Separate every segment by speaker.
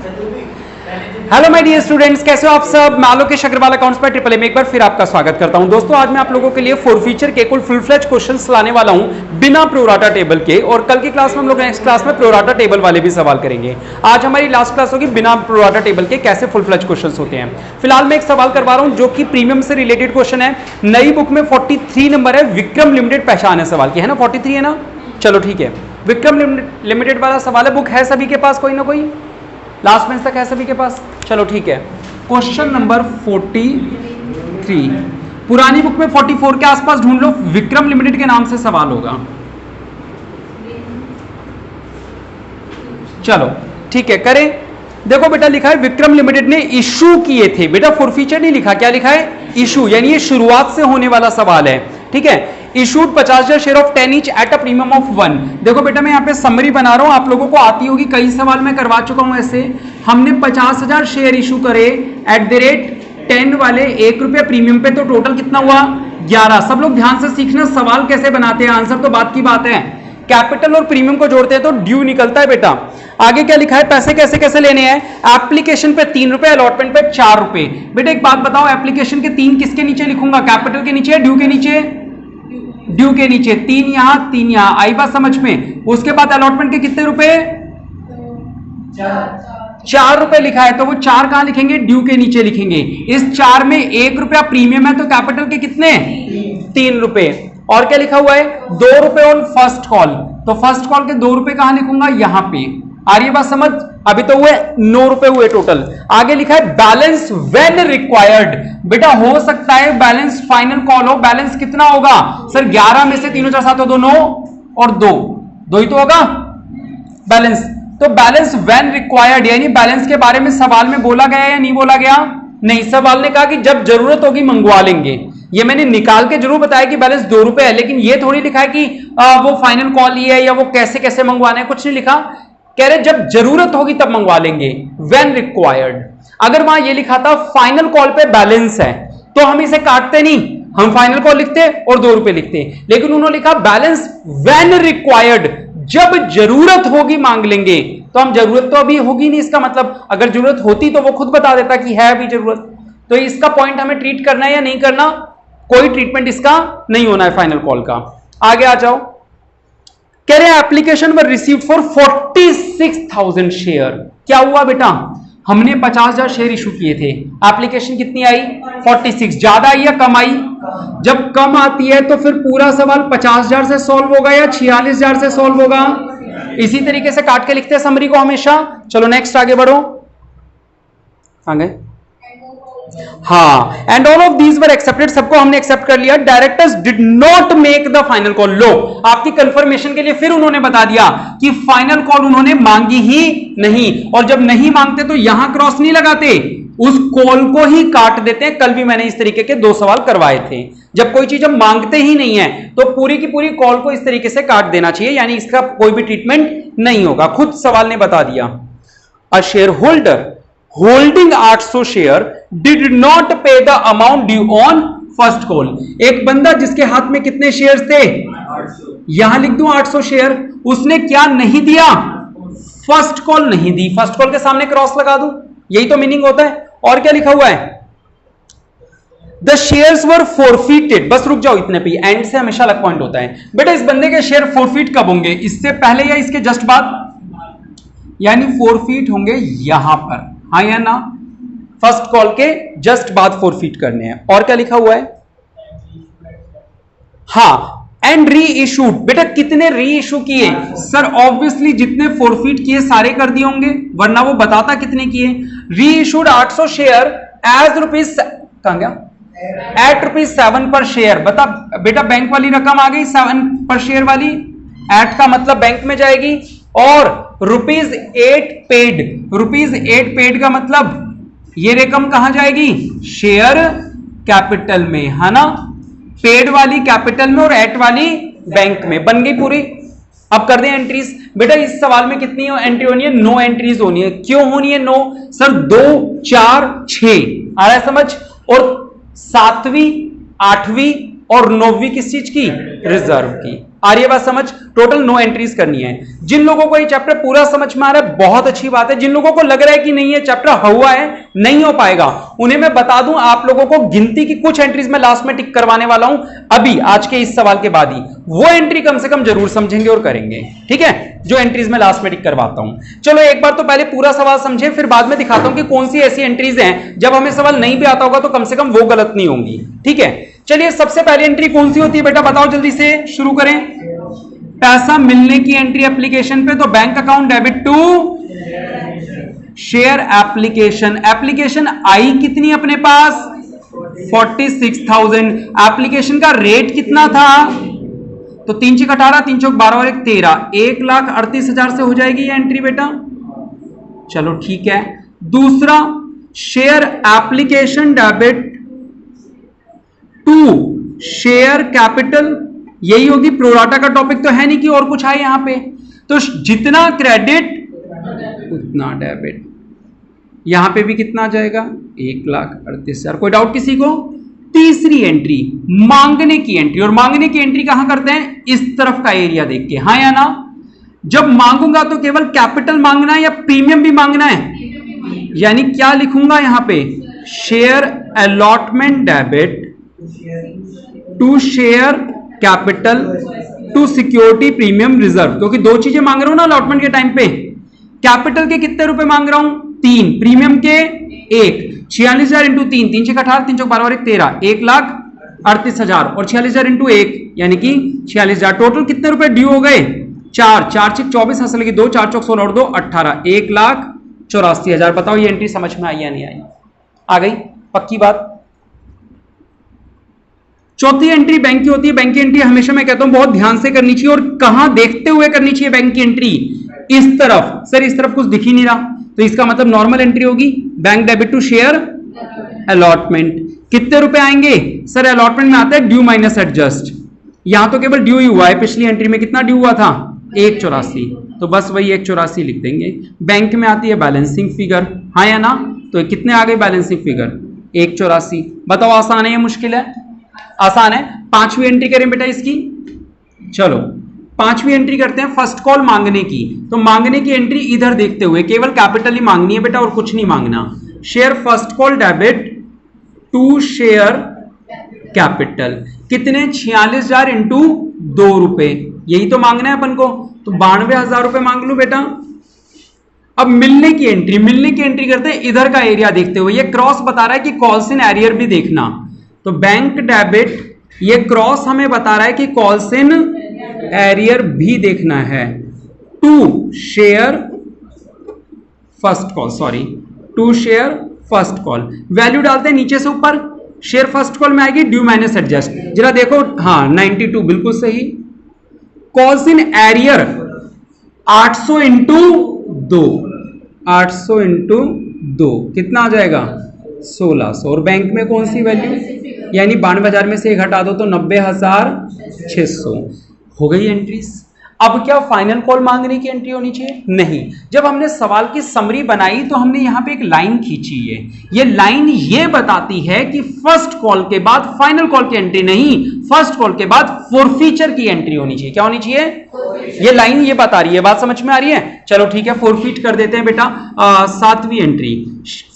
Speaker 1: Hello my dear students, कैसे हो आप सब। मैं आलोकेश अग्रवाल अकाउंट्स पर ट्रिपल में एक बार फिर आपका स्वागत करता हूं। दोस्तों, आज मैं आप लोगों के लिए फॉरफीचर के कुल फुल फ्लेज क्वेश्चंस लाने वाला हूं बिना प्रोराटा टेबल के, और कल की क्लास में हम लोग नेक्स्ट क्लास में प्रोराटा टेबल वाले भी सवाल करेंगे। आज हमारी लास्ट क्लास होगी बिना प्रोराटा टेबल के कैसे फुल फ्लेज क्वेश्चंस होते हैं। फिलहाल मैं एक सवाल करवा रहा हूं जो कि प्रीमियम से रिलेटेड क्वेश्चन है। नई बुक में 43 नंबर है, विक्रम लिमिटेड पहचान है सवाल की, है ना। 43 है ना, चलो ठीक है। विक्रम लिमिटेड वाला सवाल है। बुक है सभी के पास, कोई ना कोई लास्ट बेंच तक है सभी के पास, चलो ठीक है। क्वेश्चन नंबर 43, पुरानी बुक में 44 के आसपास ढूंढ लो, विक्रम लिमिटेड के नाम से सवाल होगा। चलो ठीक है, करें। देखो बेटा, लिखा है विक्रम लिमिटेड ने इशू किए थे। बेटा फॉरफीचर नहीं लिखा, क्या लिखा है, इशू, यानी ये शुरुआत से होने वाला सवाल है, ठीक है। Issued 50,000 share of 10 each at a premium of 1। देखो बेटा, मैं यहाँ पे समरी बना रहा हूं, आप लोगों को आती होगी, कई सवाल मैं करवा चुका हूं ऐसे। हमने 50,000 शेयर इशू करे एट द रेट 10 वाले 1 रुपया प्रीमियम पे, तो टोटल कितना हुआ 11। सब लोग ध्यान से सीखना सवाल कैसे बनाते हैं, आंसर तो बात की बात है। कैपिटल और प्रीमियम को जोड़ते हैं तो ड्यू निकलता है बेटा। आगे क्या लिखा है, पैसे कैसे कैसे लेने हैं। एप्लीकेशन पे 3 रुपए, अलॉटमेंट पे 4 रुपए। बेटा एक बात बताओ, एप्लीकेशन के 3 किसके नीचे लिखूंगा, कैपिटल के नीचे, ड्यू के नीचे, ड्यू के नीचे। 3 यहां 3 यहां, आई बात समझ में। उसके बाद अलॉटमेंट के कितने रुपए, 4 रुपए लिखा है, तो वो 4 कहां लिखेंगे, ड्यू के नीचे लिखेंगे। इस 4 में 1 रुपया प्रीमियम है, तो कैपिटल के कितने, 3 रुपए। और क्या लिखा हुआ है, 2 रुपए ऑन फर्स्ट कॉल, तो फर्स्ट कॉल के 2 रुपए कहां लिखूंगा, यहां पे। आ रही है बात समझ। अभी तो हुए 9 रुपए हुए टोटल। आगे लिखा है बैलेंस व्हेन रिक्वायर्ड। बेटा हो सकता है बैलेंस फाइनल कॉल हो, बैलेंस कितना होगा सर, 11 में से 3 4 7 2 9 और 2 ही तो होगा बैलेंस। तो बैलेंस व्हेन रिक्वायर्ड, यानी बैलेंस के बारे में सवाल में बोला गया या नहीं बोला गया, नहीं। सवाल ने कहा कि जब जरूरत होगी मंगवा लेंगे। ये मैंने निकाल के जरूर बताया कि बैलेंस 2 रुपए है, लेकिन ये थोड़ी लिखा है कि वो फाइनल कॉल ही है या वो कैसे कैसे मंगवाना है, कुछ नहीं लिखा। कह रहे जब जरूरत होगी तब मंगवा लेंगे, व्हेन रिक्वायर्ड। अगर वहां ये लिखा था फाइनल कॉल पे बैलेंस है, तो हम इसे काटते नहीं, हम फाइनल कॉल लिखते और 2 रुपए लिखते। लेकिन उन्होंने लिखा बैलेंस व्हेन रिक्वायर्ड, जब जरूरत होगी मांग लेंगे। तो हम जरूरत तो अभी होगी नहीं, इसका मतलब अगर जरूरत होती तो वो खुद बता देता कि है अभी जरूरत। तो इसका पॉइंट हमें ट्रीट करना है या नहीं करना, कोई ट्रीटमेंट इसका नहीं होना है फाइनल कॉल का। आगे आ जाओ। कह रहे application were receive for 46,000 share. क्या हुआ बेटा, हमने 50,000 शेयर इशू किए थे, एप्लीकेशन कितनी आई 46। ज्यादा आई या कम आई, जब कम आती है तो फिर पूरा सवाल 50,000 से सॉल्व होगा या 46,000 से सॉल्व होगा। इसी तरीके से काट के लिखते हैं समरी को हमेशा। चलो नेक्स्ट आगे बढ़ो। आगे हाँ, and all of these were accepted, सबको हमने एक्सेप्ट कर लिया। Directors did not make the final call. लो, आपकी कंफर्मेशन के लिए फिर उन्होंने बता दिया कि फाइनल कॉल उन्होंने मांगी ही नहीं, और जब नहीं मांगते तो यहां क्रॉस नहीं लगाते, उस कॉल को ही काट देते हैं। कल भी मैंने इस तरीके के 2 सवाल करवाए थे। जब कोई चीज हम मांगते ही नहीं है तो पूरी की पूरी कॉल को इस तरीके से काट देना चाहिए, यानी इसका कोई भी ट्रीटमेंट नहीं होगा, खुद सवाल ने बता दिया। A shareholder holding 800 share did not pay the amount due on first call. एक बंदा जिसके हाथ में कितने शेयर्स थे, 800। यहां लिख दूं 800 शेयर, उसने क्या नहीं दिया, फर्स्ट कॉल नहीं दी। फर्स्ट कॉल के सामने क्रॉस लगा दूं, यही तो मीनिंग होता है। और क्या लिखा हुआ है, द शेयर्स वर फॉरफिटेड। बस रुक जाओ इतने पे, एंड से हमेशा अलग पॉइंट होता है। बेटा इस बंदे के शेयर फॉरफिट कब होंगे, इससे पहले या इसके जस्ट बाद, यानी फॉरफिट होंगे यहां पर, हाँ या ना, फर्स्ट कॉल के जस्ट बाद फॉरफिट करने हैं। और क्या लिखा हुआ है, हाँ, एंड री इशूड। बेटा कितने री इशू किए सर, ऑब्वियसली जितने फॉरफिट किए सारे कर दिए होंगे, वरना वो बताता कितने किए। री इशूड 800 शेयर एज रुपीज, कहां गया, एट ₹7 पर शेयर। बता बेटा, बैंक वाली रकम आ गई 7 पर शेयर वाली, एट का मतलब बैंक में जाएगी, और ₹8 पेड, ₹8 पेड का मतलब ये रकम कहां जाएगी, शेयर कैपिटल में, है ना। पेड वाली कैपिटल में और एट वाली बैंक में, बन गई पूरी। अब कर दें एंट्रीज। बेटा इस सवाल में कितनी एंट्री होनी है, 9 एंट्रीज होनी है। क्यों होनी है 9 सर, 2 4 6 आ रहा है समझ। और 7वीं 8वीं और 9वीं किस चीज की, रिजर्व की। आ रही है बात समझ? टोटल 9 एंट्रीज करनी है। जिन लोगों को ये चैप्टर पूरा समझ में आ रहा है बहुत अच्छी बात है, जिन लोगों को लग रहा है कि नहीं ये चैप्टर हुआ है नहीं हो पाएगा, उन्हें मैं बता दूं आप लोगों को गिनती की कुछ एंट्रीज मैं लास्ट में टिक करवाने वाला हूं अभी आज के इस सवाल के बाद ही, वो एंट्री कम से कम जरूर समझेंगे और करेंगे, ठीक है? जो एंट्रीज मैं लास्ट में टिक करवाता हूं। चलो एक बार तो पहले पूरा सवाल समझे, फिर बाद में दिखाता हूं कि कौन सी ऐसी एंट्रीज हैं जब हमें सवाल नहीं भी आता होगा तो कम से कम वो गलत नहीं होंगी, ठीक है? चलिए सबसे पहली एंट्री कौन सी होती है बेटा, बताओ जल्दी से, शुरू करें। पैसा मिलने की एंट्री एप्लीकेशन पे, तो bank account debit to share application. Application आई कितनी अपने पास 46,000। एप्लीकेशन का रेट कितना था, तो 3 × 18, 3 × 12 और 1 13, 1,38,000 से हो जाएगी ये एंट्री बेटा। चलो ठीक है। दूसरा, share application debit to share capital, यही होगी। प्रोराटा का टॉपिक तो है नहीं कि और कुछ आए यहां पे, तो जितना क्रेडिट उतना डेबिट। यहां पे भी कितना आ जाएगा 1,38,000। कोई डाउट किसी को? तीसरी एंट्री मांगने की एंट्री, और मांगने की एंट्री कहां करते हैं, इस तरफ का एरिया देख के, हाँ या ना? जब मांगूंगा तो केवल कैपिटल मांगना है या प्रीमियम भी मांगना है? यानी क्या लिखूंगा यहां पे, share allotment debit to share capital to security premium reserve, क्योंकि दो चीजें मांग रहा हूं ना अलॉटमेंट के टाइम पे। कैपिटल के कितने रुपए मांग रहा हूं, 3, प्रीमियम के 1, 46,000 इंटू 3, 3 × 18, 3 × 12 और 1 13, 1,38,000 और 46,000 इंटू 1 यानी कि 46,000। टोटल कितने रुपए ड्यू हो गए, 4, 4 × 24 हंस लगी 2, 4 × 16 और 2 18, 1,84,000। बताओ ये एंट्री समझ में आई या नहीं आई? आ गई पक्की बात। चौथी एंट्री बैंक की होती है। बैंक की एंट्री हमेशा मैं कहता हूं बहुत ध्यान से करनी चाहिए, और कहां देखते हुए करनी चाहिए बैंक की एंट्री, इस तरफ। सर इस तरफ कुछ दिख ही नहीं रहा, तो इसका मतलब नॉर्मल एंट्री होगी, bank debit to share allotment. कितने रुपए आएंगे, सर अलॉटमेंट में आता है ड्यू माइनस एडजस्ट, यहां तो केवल ड्यू ही हुआ है, पिछली एंट्री में कितना ड्यू हुआ था 1,84, तो बस वही 1,84 लिख देंगे। बैंक में आती है बैलेंसिंग फिगर, हाँ या ना? तो कितने आ गए बैलेंसिंग फिगर 1,84। बताओ आसान है या मुश्किल है? आसान है। पांचवी एंट्री करें बेटा इसकी। चलो पांचवी एंट्री करते हैं, फर्स्ट कॉल मांगने की। तो मांगने की एंट्री इधर देखते हुए केवल कैपिटल ही मांगनी है बेटा और कुछ नहीं मांगना। Share first call debit to share capital, कितने 46,000 इंटू 2 रुपए, यही तो मांगना है अपन को, तो 92,000 रुपए मांग लू बेटा। अब मिलने की एंट्री, मिलने की एंट्री करते हैं इधर का एरिया देखते हुए। ये क्रॉस बता रहा है कि कॉल्स इन एरियर भी देखना, तो बैंक डेबिट, ये क्रॉस हमें बता रहा है कि कॉल्स इन एरियर भी देखना है। To share first call, sorry to share first call, value डालते हैं नीचे से ऊपर। शेयर फर्स्ट कॉल में आएगी ड्यू माइनस एडजस्ट, जरा देखो, हाँ 92 बिल्कुल सही। Calls in arrear 800 into 2, 800 into 2 कितना आ जाएगा 1600। और बैंक में कौन सी वैल्यू, यानी 92,000 में से एक हटा दो तो 90,600 हो गई एंट्रीज। अब क्या फाइनल कॉल मांगने की एंट्री होनी चाहिए? नहीं। जब हमने सवाल की समरी बनाई तो हमने यहां पे एक लाइन खींची है, ये लाइन ये बताती है कि फर्स्ट कॉल के बाद फाइनल कॉल की एंट्री नहीं, फर्स्ट कॉल के बाद फोरफीचर की एंट्री होनी चाहिए। क्या होनी चाहिए? ये लाइन ये बता रही है, बात समझ में आ रही है? चलो ठीक है, फोरफीट कर देते हैं बेटा। 7वीं एंट्री,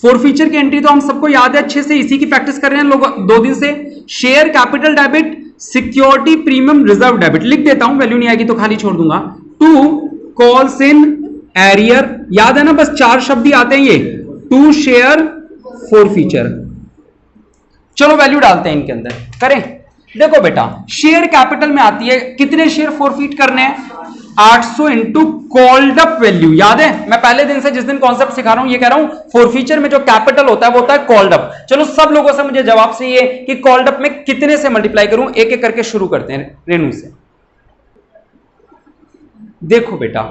Speaker 1: फोरफीचर की एंट्री तो हम सबको याद है अच्छे से, इसी की प्रैक्टिस कर रहे हैं लोग 2 दिन से। Share capital debit security premium reserve debit, लिख देता हूं, वैल्यू नहीं आएगी तो खाली छोड़ दूंगा। टू कॉल्स इन एरियर, याद है ना, बस 4 शब्द ही आते हैं ये, टू शेयर फोरफीचर। चलो वैल्यू डालते हैं इनके अंदर, करें। देखो बेटा शेयर कैपिटल में आती है कितने शेयर फोरफीट करने हैं, 800 इंटू कॉल्ड अप वैल्यू। याद है मैं पहले दिन से जिस दिन कॉन्सेप्ट सिखा रहा हूं ये कह रहा हूं फोरफीचर में जो कैपिटल होता है वो होता है कॉल्ड अप। चलो सब लोगों से मुझे जवाब चाहिए कि कॉल्ड अप में कितने से मल्टीप्लाई करूं, एक एक करके शुरू करते हैं रेनू से। देखो बेटा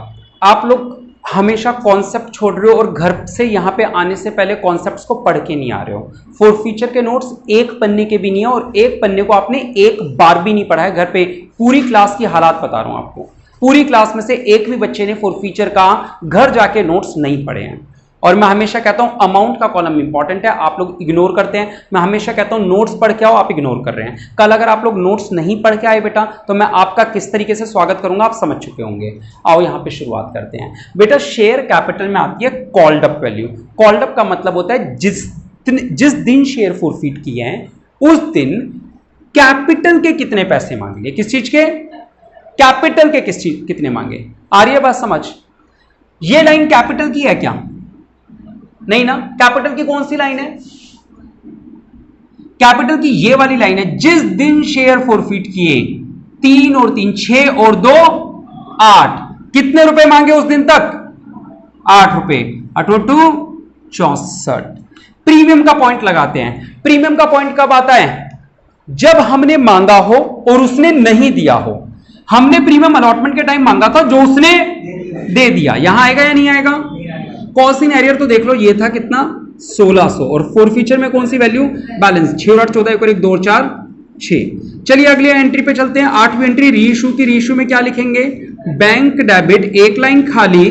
Speaker 1: आप लोग हमेशा कॉन्सेप्ट छोड़ रहे हो और घर से यहां पे आने से पहले कॉन्सेप्ट्स को पढ़ के नहीं आ रहे हो। फोरफीचर के नोट्स एक पन्ने के भी नहीं है और एक पन्ने को आपने एक बार भी नहीं पढ़ा है घर पे। पूरी क्लास की हालात बता रहा हूं आपको, पूरी क्लास में से एक भी बच्चे ने फोरफीचर का घर जाके नोट्स नहीं पढ़े हैं। और मैं हमेशा कहता हूं अमाउंट का कॉलम इंपॉर्टेंट है, आप लोग इग्नोर करते हैं। मैं हमेशा कहता हूं नोट्स पढ़ के आओ, आप इग्नोर कर रहे हैं। कल अगर आप लोग नोट्स नहीं पढ़ के आए बेटा तो मैं आपका किस तरीके से स्वागत करूंगा आप समझ चुके होंगे। आओ यहां पे शुरुआत करते हैं बेटा। शेयर कैपिटल में आती है called up value. Called up का मतलब होता है जिस दिन शेयर फॉरफिट किए हैं उस दिन कैपिटल के कितने पैसे मांगेंगे, किस चीज के, कैपिटल के किस चीज कितने मांगे। आ रही है बात समझ। ये लाइन कैपिटल की है क्या, नहीं ना। कैपिटल की कौन सी लाइन है, कैपिटल की ये वाली लाइन है। जिस दिन शेयर फॉरफिट किए 3 और 3 6 और 2 8, कितने रुपए मांगे उस दिन तक, 8 रुपए, 8 और 2 64। प्रीमियम का पॉइंट लगाते हैं। प्रीमियम का पॉइंट कब आता है, जब हमने मांगा हो और उसने नहीं दिया हो। हमने प्रीमियम अलॉटमेंट के टाइम मांगा था, जो उसने दे दिया। यहां आएगा या नहीं आएगा। कॉस्ट इन एरियर तो देख लो, ये था कितना 1600 और फॉरफीचर में कौन सी वैल्यू, बैलेंस 6 और 8 14 1 और 1 2 और 4 6। चलिए अगली एंट्री पे चलते हैं। 8वीं एंट्री रीइश्यू की। रीइश्यू में क्या लिखेंगे, बैंक डेबिट, एक लाइन खाली,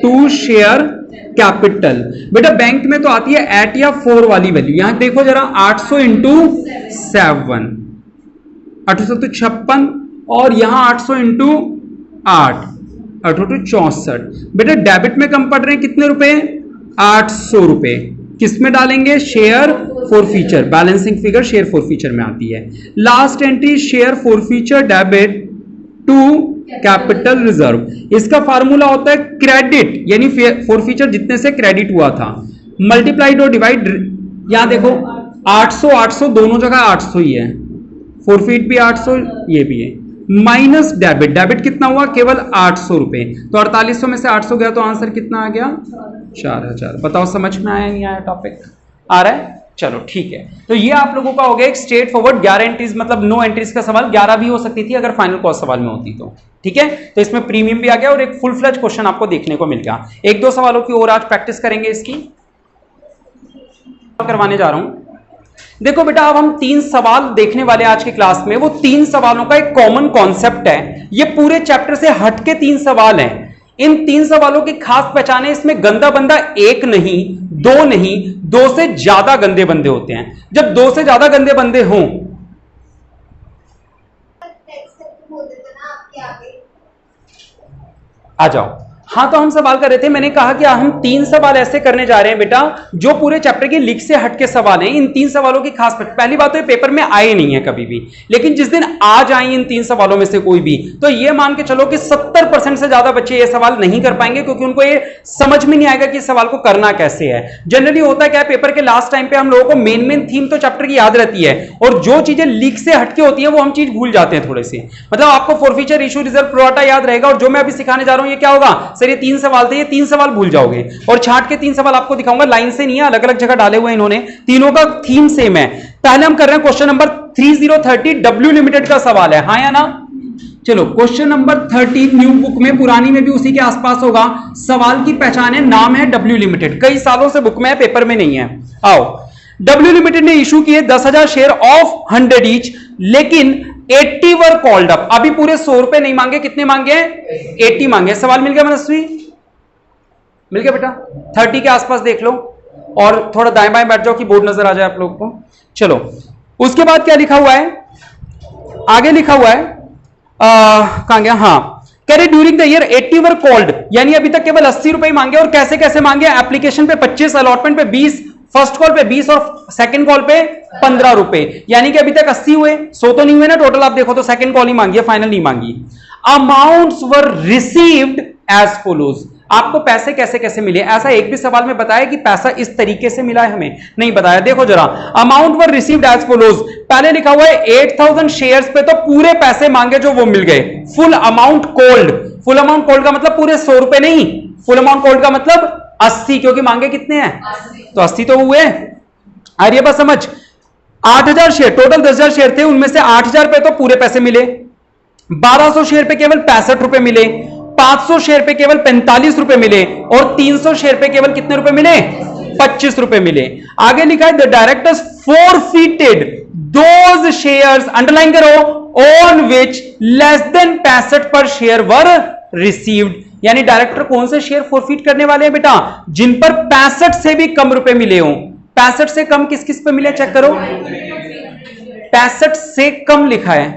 Speaker 1: टू शेयर कैपिटल। बेटा बैंक में तो आती है एट या 4 वाली वैल्यू। यहां देखो जरा 800 इंटू 7 856 और यहां 800 इंटू 8 64। बेटा डेबिट में कम पड़ रहे हैं कितने रुपए, 800 रुपए। किस में डालेंगे, share forfeiture. Balancing figure share forfeiture में आती है। Last entry share forfeiture debit to capital reserve. इसका फार्मूला होता है क्रेडिट, यानी फॉरफीचर जितने से क्रेडिट हुआ था, मल्टीप्लाइड और डिवाइड। यहां देखो 800 800 दोनों जगह 800 ही है, फॉरफीट भी 800 ये भी है, माइनस डेबिट। डेबिट कितना हुआ, केवल 800 रुपए। तो 4800 में से 800 गया तो आंसर कितना आ गया, 4000। बताओ समझ में आया नहीं आया, टॉपिक आ रहा है। चलो ठीक है, तो ये आप लोगों का हो गया एक स्ट्रेट फॉरवर्ड 11 एंट्रीज, मतलब नो एंट्रीज का सवाल। 11 भी हो सकती थी अगर फाइनल कॉस्ट सवाल में होती तो। ठीक है, तो इसमें प्रीमियम भी आ गया और एक फुल फ्लेज क्वेश्चन आपको देखने को मिल गया। 1-2 सवालों की और आज प्रैक्टिस करेंगे इसकी, करवाने जा रहा हूं। देखो बेटा, अब हम 3 सवाल देखने वाले आज की क्लास में। वो 3 सवालों का एक कॉमन कॉन्सेप्ट है। ये पूरे चैप्टर से हटके 3 सवाल हैं। इन 3 सवालों की खास पहचान है, इसमें गंदा बंदा एक नहीं, 2 नहीं, 2 से ज्यादा गंदे बंदे होते हैं। जब 2 से ज्यादा गंदे बंदे हों, आ जाओ। हाँ, तो हम सवाल कर रहे थे, मैंने कहा कि हम 3 सवाल ऐसे करने जा रहे हैं बेटा जो पूरे चैप्टर की लीक से हटके सवाल हैं। इन 3 सवालों की खास पहली बात तो ये पेपर में आए नहीं है कभी भी, लेकिन जिस दिन आ जाए इन 3 सवालों में से कोई भी, तो ये मान के चलो कि 70% से ज्यादा बच्चे ये सवाल नहीं कर पाएंगे, क्योंकि उनको ये समझ में नहीं आएगा कि इस सवाल को करना कैसे है। जनरली होता क्या है, पेपर के लास्ट टाइम पे हम लोगों को मेन थीम तो चैप्टर की याद रहती है, और जो चीजें लीक से हटके होती है वो हम चीज भूल जाते हैं थोड़े से। मतलब आपको फॉरफीचर, इशू, रिजर्व, प्रोराटा याद रहेगा, और जो मैं अभी सिखाने जा रहा हूं ये क्या होगा, सर ये 3 सवाल थे, ये 3 सवाल भूल जाओगे। और छांट के 3 सवाल आपको दिखाऊंगा, लाइन से नहीं है, अलग अलग जगह डाले हुए इन्होंने, तीनों का थीम सेम है। पहले हम कर रहे हैं क्वेश्चन नंबर 3030 डब्ल्यू लिमिटेड का सवाल है, हाँ या ना। चलो क्वेश्चन नंबर 30 न्यू बुक में, पुरानी में भी उसी के आसपास होगा। सवाल की पहचान है, नाम है डब्ल्यू लिमिटेड, कई सालों से बुक में है, पेपर में नहीं है। आओ, डब्ल्यू लिमिटेड ने इशू किए 10,000 शेयर ऑफ 100 ईच, लेकिन 80 वर कॉल्ड अप। अभी पूरे 100 रुपए नहीं मांगे, कितने मांगे, 80 मांगे। सवाल मिल गया मनस्वी, मिल गया बेटा। 30 के आसपास देख लो, और थोड़ा दाएं बाएं बैठ जाओ कि बोर्ड नजर आ जाए आप लोग को। चलो उसके बाद क्या लिखा हुआ है, आगे लिखा हुआ है, कहां गया, हाँ, कह रहे during the year 80 were called, यानी अभी तक केवल 80 रुपए मांगे। और कैसे कैसे मांगे, एप्लीकेशन पे 25, अलॉटमेंट पे 20, फर्स्ट कॉल पे 20 और सेकंड कॉल पे 15 रुपए, यानी कि अभी तक 80 हुए, 100 तो नहीं हुए ना टोटल। आप देखो तो सेकंड कॉल ही मांगी है, फाइनल नहीं मांगी। Amounts were received as follows. आपको पैसे कैसे कैसे मिले, ऐसा एक भी सवाल में बताया कि पैसा इस तरीके से मिला है, हमें नहीं बताया। देखो जरा, amount were received as follows, पहले लिखा हुआ है 8000 शेयर्स पे तो पूरे पैसे मांगे जो वो मिल गए। Full amount called, full amount called का मतलब पूरे 100 रुपए नहीं, फुल अमाउंट कॉल्ड का मतलब 80, क्योंकि मांगे कितने हैं, 80। तो 80 तो हुए। आ रही है बात समझ। 8000 शेयर, टोटल 10,000 शेयर थे, उनमें से 8000 पे तो पूरे पैसे मिले, 1200 शेयर पे केवल 65 रुपए मिले, 500 शेयर पे केवल 45 रुपए मिले, और 300 शेयर पे केवल कितने रुपए मिले, 25 रुपए मिले। आगे लिखा है the directors forfeited those shares, underline करो, ऑन विच लेस देन 65 पर शेयर वर रिसीव्ड। यानी डायरेक्टर कौन से शेयर फॉरफिट करने वाले हैं बेटा? जिन पर 65 से भी कम रुपए मिले हों। 65 से कम किस किस पे मिले चेक करो। 65 से कम लिखा है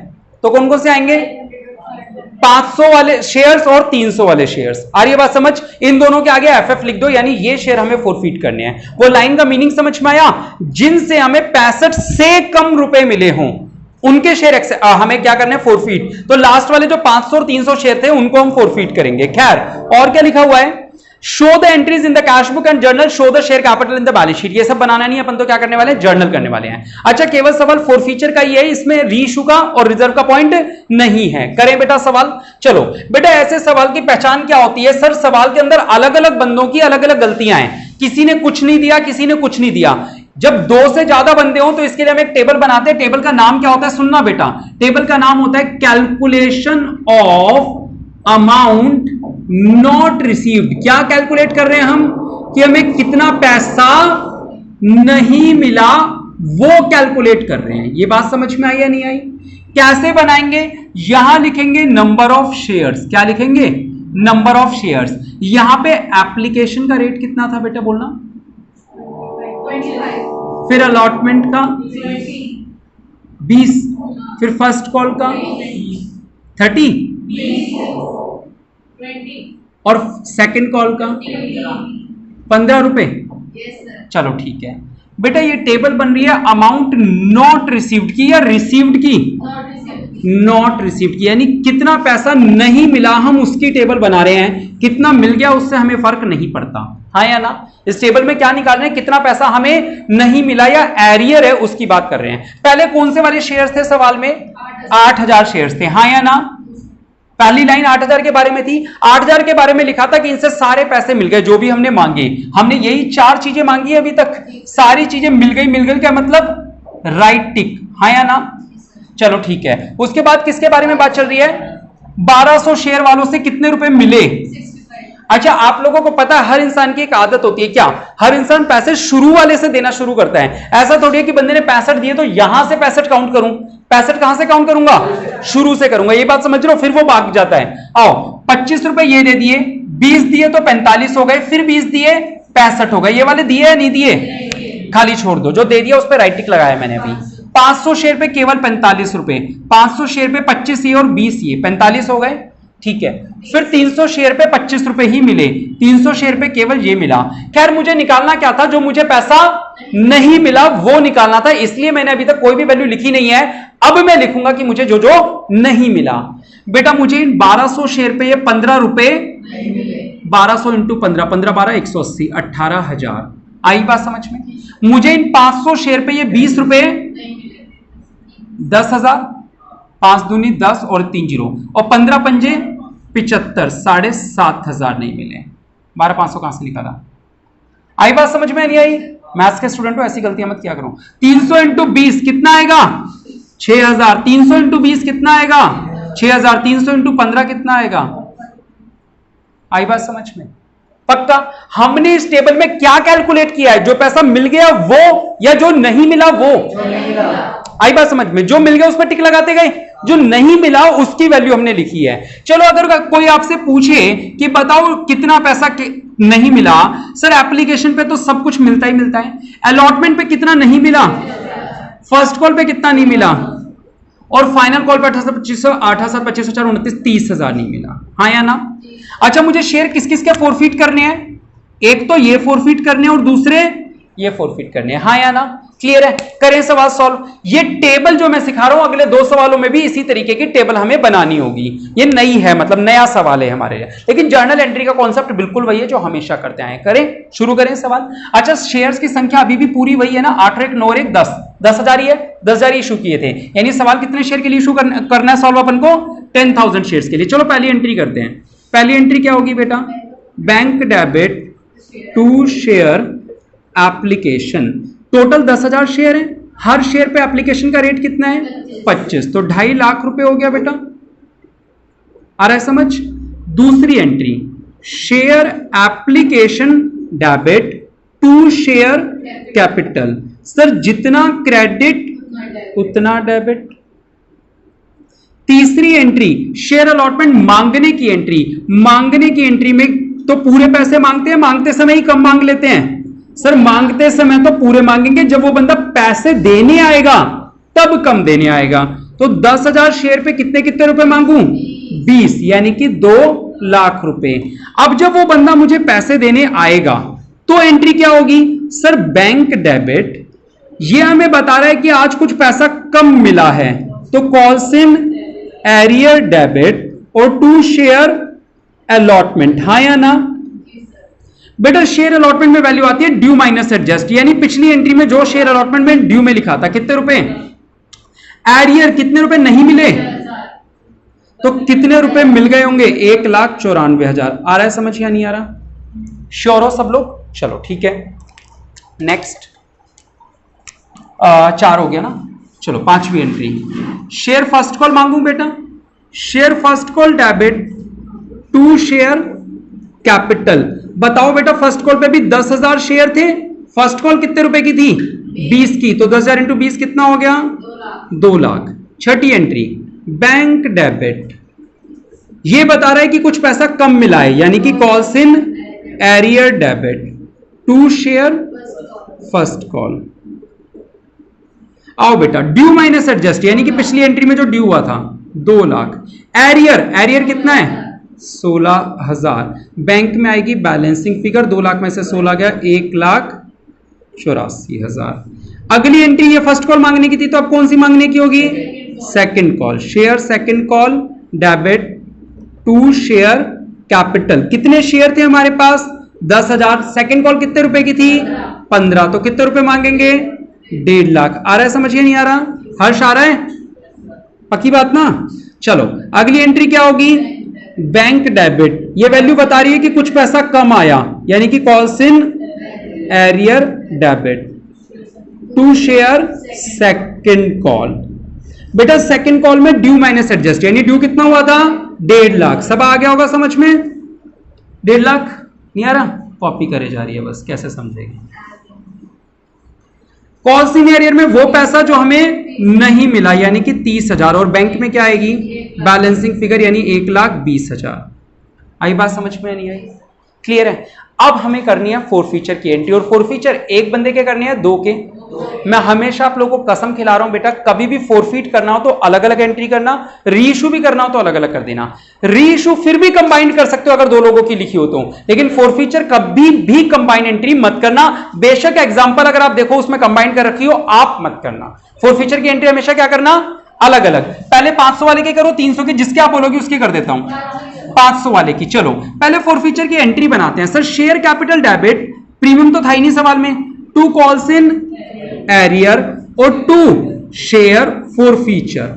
Speaker 1: तो कौन कौन से आएंगे? 500 वाले शेयर्स और 300 वाले शेयर्स। आ रही है बात समझ? इन दोनों के आगे एफएफ लिख दो, यानी ये शेयर हमें फॉरफिट करने हैं। वो लाइन का मीनिंग समझ में आया? जिनसे हमें 65 से कम रुपए मिले हों उनके शेयर हमें क्या करने हैं? फॉरफिट। तो लास्ट वाले जो 500 और 300 शेयर थे उनको हम फॉरफिट करेंगे। खैर, और क्या लिखा हुआ है? Show the entries in the cash book and journal, show the share capital in the balance sheet. ये सब बनाना नहीं, अपन तो क्या करने वाले हैं? जर्नल करने वाले हैं। अच्छा, केवल सवाल फॉरफीचर का ही है, इसमें रीइश्यू का और रिजर्व का पॉइंट नहीं है। करें बेटा सवाल? चलो बेटा, ऐसे सवाल की पहचान क्या होती है? सर, सवाल के अंदर अलग अलग बंदों की अलग अलग गलतियां हैं। किसी ने कुछ नहीं दिया, किसी ने कुछ नहीं दिया। जब 2 से ज्यादा बंदे हो तो इसके लिए हम एक टेबल बनाते हैं। टेबल का नाम क्या होता है? सुनना बेटा, टेबल का नाम होता है calculation of amount not received. क्या कैलकुलेट कर रहे हैं हम? कि हमें कितना पैसा नहीं मिला वो कैलकुलेट कर रहे हैं। ये बात समझ में आई या नहीं आई? कैसे बनाएंगे? यहां लिखेंगे नंबर ऑफ शेयर्स। क्या लिखेंगे? Number of shares. यहां पे एप्लीकेशन का रेट कितना था बेटा? बोलना। 25। फिर अलॉटमेंट का 20। फिर फर्स्ट कॉल का 30। 20। और सेकंड कॉल का 15 रुपए। चलो ठीक है बेटा, ये टेबल बन रही है अमाउंट नॉट रिसीव्ड की या रिसीव्ड की? नॉट रिसीव्ड की, यानी कितना पैसा नहीं मिला हम उसकी टेबल बना रहे हैं। कितना मिल गया उससे हमें फर्क नहीं पड़ता, हाँ या ना? इस टेबल में क्या निकाल रहे हैं? कितना पैसा हमें नहीं मिला या एरियर है उसकी बात कर रहे हैं। पहले कौन से वाले शेयर्स थे सवाल में? 8000 शेयर्स थे, हाँ या ना? पहली लाइन 8000 के बारे में थी। 8000 के बारे में लिखा था कि इनसे सारे पैसे मिल गए जो भी हमने मांगे। हमने यही 4 चीजें मांगी है अभी तक, सारी चीजें मिल गई। मिल गई क्या मतलब? राइट टिक, हाँ या ना? चलो ठीक है। उसके बाद किसके बारे में बात चल रही है? 1200 शेयर वालों से कितने रुपए मिले? अच्छा, आप लोगों को पता है हर इंसान की एक आदत होती है। क्या? हर इंसान पैसे शुरू वाले से देना शुरू करता है। ऐसा थोड़ी है कि बंदे ने 65 दिए तो यहां से 65 काउंट करूं। 65 कहां से काउंट करूंगा? शुरू से करूंगा। ये बात समझ लो, फिर वो भाग जाता है। आओ, 25 रुपए ये दे दिए, 20 दिए तो 45 हो गए, फिर 20 दिए 65 हो गए। ये वाले दिए या नहीं दिए? खाली छोड़ दो। जो दे दिया उस पर राइट टिक लगाया मैंने अभी। 500 शेयर पे केवल 45 रुपए, 500 शेयर पे 25 ये और 20 ये 45 हो गए, ठीक है। फिर 300 शेयर पे 25 रुपए ही मिले, 300 शेयर पे केवल ये मिला। खैर, मुझे निकालना क्या था? जो मुझे पैसा नहीं मिला वो निकालना था, इसलिए मैंने अभी तक कोई भी वैल्यू लिखी नहीं है। अब मैं लिखूंगा कि मुझे जो जो नहीं मिला। बेटा, मुझे इन 1200 शेयर पे ये 15 रुपए, 1200 इंटू 15, 15 12 180, 18,000। आई बात समझ में? मुझे इन 500 शेयर पे ये 20 रुपए, 10,000, 5 दूनी 10 और 3 जीरो, और 15 पंजे 75, 7,500 नहीं मिले। 12,500 कहां से निकाला? आई बात समझ में? नहीं आई? मैथ्स के स्टूडेंट हो, ऐसी गलतियां मत किया करो। 300 इंटू 20 कितना आएगा? 6,000। 300 इंटू 20 कितना आएगा? 6,000। 300 इंटू 15 कितना आएगा? आई बात समझ में? पक्का? हमने इस टेबल में क्या कैलकुलेट किया है? जो पैसा मिल गया वो या जो नहीं मिला वो? आई बात समझ में? जो मिल गया उस पर टिक लगाते गए, जो नहीं मिला उसकी वैल्यू हमने लिखी है। चलो, अगर कोई आपसे पूछे कि बताओ कितना पैसा नहीं मिला, सर एप्लीकेशन पे तो सब कुछ मिलता ही मिलता है। अलॉटमेंट पे कितना नहीं मिला? फर्स्ट कॉल पे कितना नहीं मिला? और फाइनल कॉल पे 28,2500, 8,000, 25,000, 29, 30,000 नहीं मिला, हाँ या ना? अच्छा, मुझे शेयर किस किस के फॉरफिट करने हैं? एक तो ये फॉरफिट करने और दूसरे ये फॉरफिट करने हैं, हाँ या ना? क्लियर है? करें सवाल सॉल्व। ये टेबल जो मैं सिखा रहा हूं अगले 2 सवालों में भी इसी तरीके की टेबल हमें बनानी होगी। ये नई है, मतलब नया सवाल है हमारे लिए, लेकिन जर्नल एंट्री का कॉन्सेप्ट बिल्कुल वही है जो हमेशा करते आए। करें, शुरू करें सवाल। अच्छा, शेयर्स की संख्या अभी भी पूरी वही है ना? 8 और 1 9 और 1 10, 10,000 ही है। 10,000 इशू किए थे, यानी सवाल कितने शेयर के लिए इशू करना है सॉल्व अपन को? 10,000 शेयर्स के लिए। चलो पहली एंट्री करते हैं। पहली एंट्री क्या होगी बेटा? Bank debit to share application. Total 10,000 share है, हर शेयर पे एप्लीकेशन का रेट कितना है? 25, तो 2.5 लाख रुपए हो गया बेटा। आ रहा है समझ? दूसरी entry, share application debit to share capital. Sir जितना क्रेडिट उतना डेबिट, तीसरी एंट्री शेयर अलॉटमेंट मांगने की एंट्री। मांगने की एंट्री में तो पूरे पैसे मांगते हैं, मांगते समय ही कम मांग लेते हैं सर। मांगते समय तो पूरे मांगेंगे, जब वो बंदा पैसे देने आएगा तब कम देने आएगा। तो 10,000 शेयर पे कितने कितने रुपए मांगू? 20, यानी कि 2 लाख रुपए। अब जब वो बंदा मुझे पैसे देने आएगा तो एंट्री क्या होगी सर? Bank debit. ये हमें बता रहा है कि आज कुछ पैसा कम मिला है, तो कॉल्स इन एरियर डेबिट और टू शेयर अलॉटमेंट। हाँ या ना बेटा? शेयर अलॉटमेंट में वैल्यू आती है ड्यू माइनस एडजस्ट, यानी पिछली एंट्री में जो शेयर अलॉटमेंट में ड्यू में लिखा था कितने रुपए, एरियर कितने रुपए नहीं मिले, तो कितने रुपए मिल गए होंगे? 1,94,000। आ रहा है समझ या नहीं आ रहा? श्योर हो सब लोग? चलो ठीक है, नेक्स्ट 4 हो गया ना। चलो 5वीं एंट्री, शेयर फर्स्ट कॉल मांगू बेटा। Share first call debit to share capital. बताओ बेटा, फर्स्ट कॉल पे भी 10,000 शेयर थे। फर्स्ट कॉल कितने रुपए की थी? 20 की। तो 10,000 इंटू 20 कितना हो गया? 2 लाख। 6ठी एंट्री बैंक डेबिट। ये बता रहा है कि कुछ पैसा कम मिला है, यानी कि calls in arrear debit to share first call. आओ बेटा, ड्यू माइनस एडजस्ट, यानी कि पिछली एंट्री में जो ड्यू हुआ था 2 लाख। एरियर, एरियर कितना है? 16,000। बैंक में आएगी बैलेंसिंग फिगर, 2 लाख में से 16 गया, 1,84,000। अगली एंट्री ये फर्स्ट कॉल मांगने की थी, तो अब कौन सी मांगने की होगी? Second call. Share second call debit to share capital. कितने शेयर थे हमारे पास? 10,000। सेकंड कॉल कितने रुपए की थी? 15। तो कितने रुपए मांगेंगे? 1.5 लाख। आ रहा है समझिए? नहीं आ रहा? हर्ष आ रहा है? पक्की बात ना? चलो अगली एंट्री क्या होगी? Bank debit. ये वैल्यू बता रही है कि कुछ पैसा कम आया, यानी कि calls in arrear debit to share second call. बेटा सेकंड कॉल में ड्यू माइनस एडजस्ट, यानी ड्यू कितना हुआ था? 1.5 लाख। सब आ गया होगा समझ में? 1.5 लाख नहीं आ रहा? कॉपी करे जा रही है बस, कैसे समझेगी? कॉल्स इन एरियर में वो पैसा जो हमें नहीं मिला, यानी कि 30,000। और बैंक में क्या आएगी? बैलेंसिंग फिगर, यानी 1,20,000। आई बात समझ में? नहीं आई? क्लियर है? अब हमें करनी है फोरफीचर की एंट्री। और फोरफीचर एक बंदे के करनी है, 2 के? मैं हमेशा आप लोगों को कसम खिला रहा हूं बेटा, कभी भी फोरफीट करना हो तो अलग अलग एंट्री करना, री इशू भी करना हो तो अलग अलग कर देना। री इशू फिर भी कंबाइंड कर सकते हो अगर 2 लोगों की लिखी हो तो, लेकिन फोरफीचर कभी भी कंबाइंड एंट्री मत करना। बेशक एग्जांपल अगर आप देखो उसमें कंबाइंड कर रखी हो, आप मत करना। फोरफीचर की एंट्री हमेशा क्या करना? अलग अलग। पहले 500 वाले के करो, 300 के, जिसके आप बोलोगे उसके कर देता हूं। 500 वाले की। चलो पहले फोरफीचर की एंट्री बनाते हैं। Sir share capital debit, premium तो था ही नहीं सवाल में, टू कॉल्स इन एरियर और to share forfeiture.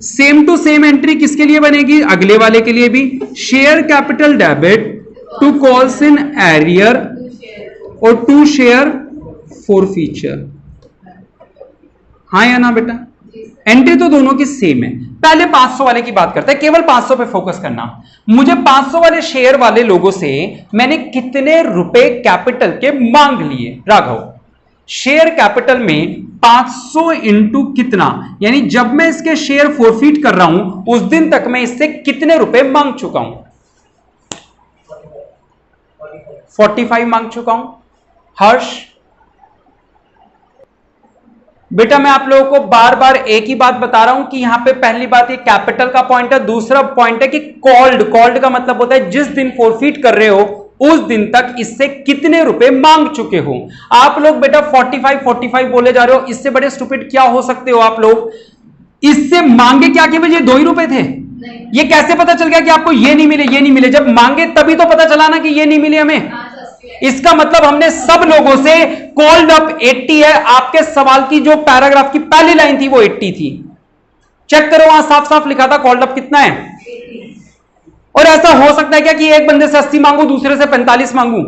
Speaker 1: Same to same entry किसके लिए बनेगी? अगले वाले के लिए भी। Share capital debit to calls in arrear और टू शेयर फोरफीचर। हाँ या ना बेटा? एंट्री तो दोनों की सेम है। पहले 500 वाले की बात करते हैं, केवल 500 पे फोकस करना। मुझे 500 वाले शेयर वाले लोगों से मैंने कितने रुपए कैपिटल के मांग लिए? राघव, शेयर कैपिटल में 500 इंटू कितना, यानी जब मैं इसके शेयर फोरफीट कर रहा हूं उस दिन तक मैं इससे कितने रुपए मांग चुका हूं? 45 मांग चुका हूं। हर्ष बेटा मैं आप लोगों को बार बार एक ही बात बता रहा हूं कि यहां पे पहली बात ये कैपिटल का पॉइंट है, दूसरा पॉइंट है कि कॉल्ड का मतलब होता है जिस दिन फोरफीट कर रहे हो उस दिन तक इससे कितने रुपए मांग चुके हो। आप लोग बेटा 45 बोले जा रहे हो, इससे बड़े स्टूपिड क्या हो सकते हो आप लोग? इससे मांगे क्या कि ये 2 ही रुपए थे? ये कैसे पता चल गया कि आपको ये नहीं मिले, ये नहीं मिले? जब मांगे तभी तो पता चला ना कि ये नहीं मिले हमें। इसका मतलब हमने सब लोगों से कॉल्ड अप 80 है। आपके सवाल की जो पैराग्राफ की पहली लाइन थी वो 80 थी। चेक करो, वहां साफ साफ लिखा था कॉल्ड अप कितना है। और ऐसा हो सकता है क्या कि एक बंदे से 80 मांगू, दूसरे से 45 मांगू?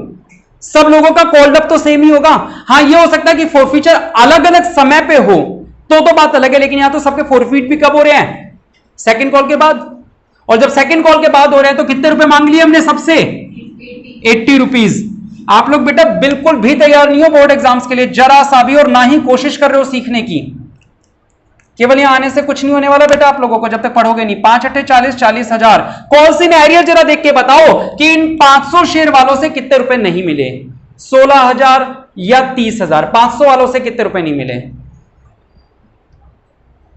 Speaker 1: सब लोगों का कॉल्ड अप तो सेम ही होगा। हाँ ये हो सकता है कि फोरफीचर अलग अलग समय पे हो तो बात अलग है, लेकिन यहां तो सबके फोरफीट भी कब हो रहे हैं? सेकंड कॉल के बाद। और जब सेकंड कॉल के बाद हो रहे हैं तो कितने रुपए मांग लिए हमने सबसे? 80 रुपीज। आप लोग बेटा बिल्कुल भी तैयार नहीं हो बोर्ड एग्जाम्स के लिए, जरा सा भी, और ना ही कोशिश कर रहे हो सीखने की। केवल यहां आने से कुछ नहीं होने वाला बेटा आप लोगों को, जब तक पढ़ोगे नहीं। 5 अट्ठे 40, 40,000। कॉल्स इन एरियर जरा देख के बताओ कि इन 500 शेयर वालों से कितने रुपए नहीं मिले, 16,000 या 30,000। 500 वालों से कितने रुपए नहीं मिले,